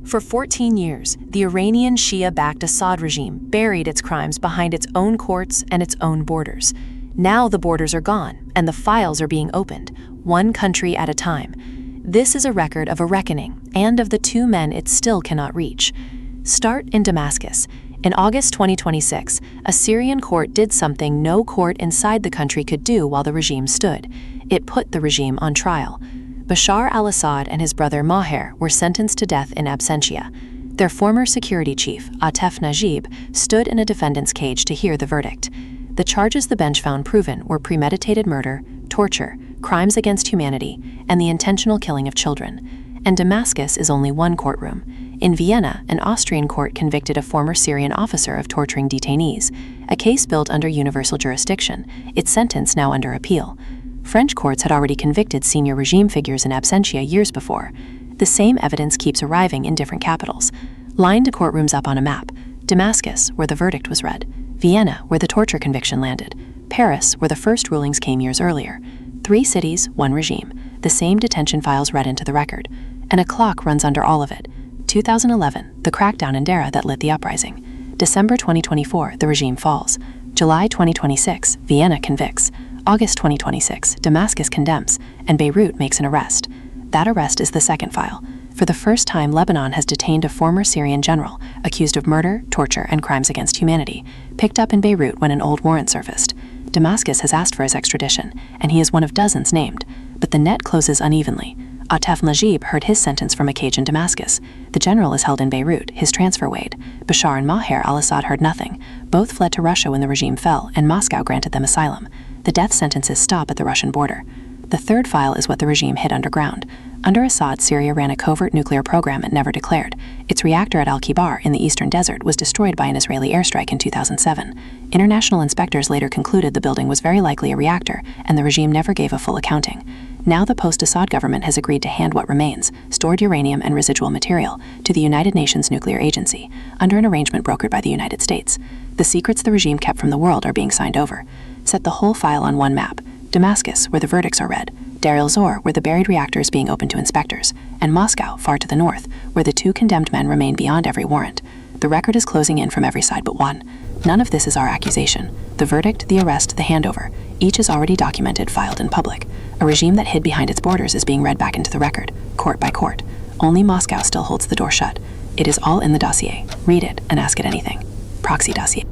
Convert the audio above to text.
For 14 years, the Iranian Shia-backed Assad regime buried its crimes behind its own courts and its own borders. Now the borders are gone, and the files are being opened, one country at a time. This is a record of a reckoning, and of the two men it still cannot reach. Start in Damascus. In August 2026, a Syrian court did something no court inside the country could do while the regime stood. It put the regime on trial. Bashar al-Assad and his brother Maher were sentenced to death in absentia. Their former security chief, Atef Najib, stood in a defendant's cage to hear the verdict. The charges the bench found proven were premeditated murder, torture, crimes against humanity, and the intentional killing of children. And Damascus is only one courtroom. In Vienna, an Austrian court convicted a former Syrian officer of torturing detainees, a case built under universal jurisdiction, its sentence now under appeal. French courts had already convicted senior regime figures in absentia years before. The same evidence keeps arriving in different capitals. Lined courtrooms up on a map: Damascus, where the verdict was read; Vienna, where the torture conviction landed; Paris, where the first rulings came years earlier. 3 cities, 1 regime, the same detention files read into the record. And a clock runs under all of it. 2011, the crackdown in Daraa that lit the uprising. December 2024, the regime falls. July 2026, Vienna convicts. August 2026, Damascus condemns, and Beirut makes an arrest. That arrest is the second file. For the first time, Lebanon has detained a former Syrian general, accused of murder, torture, and crimes against humanity, picked up in Beirut when an old warrant surfaced. Damascus has asked for his extradition, and he is one of dozens named. But the net closes unevenly. Atef Najib heard his sentence from a cage in Damascus. The general is held in Beirut, his transfer weighed. Bashar and Maher al-Assad heard nothing. Both fled to Russia when the regime fell, and Moscow granted them asylum. The death sentences stop at the Russian border. The third file is what the regime hid underground. Under Assad, Syria ran a covert nuclear program it never declared. Its reactor at al-Kibar in the eastern desert was destroyed by an Israeli airstrike in 2007. International inspectors later concluded the building was very likely a reactor, and the regime never gave a full accounting. Now the post-Assad government has agreed to hand what remains, stored uranium and residual material, to the United Nations Nuclear Agency, under an arrangement brokered by the United States. The secrets the regime kept from the world are being signed over. Set the whole file on one map: Damascus, where the verdicts are read; Deir el-Zor, where the buried reactor is being opened to inspectors; and Moscow, far to the north, where the 2 condemned men remain beyond every warrant. The record is closing in from every side but one. None of this is our accusation. The verdict, the arrest, the handover, each is already documented, filed in public. A regime that hid behind its borders is being read back into the record, court by court. Only Moscow still holds the door shut. It is all in the dossier. Read it and ask it anything. Proxy dossier.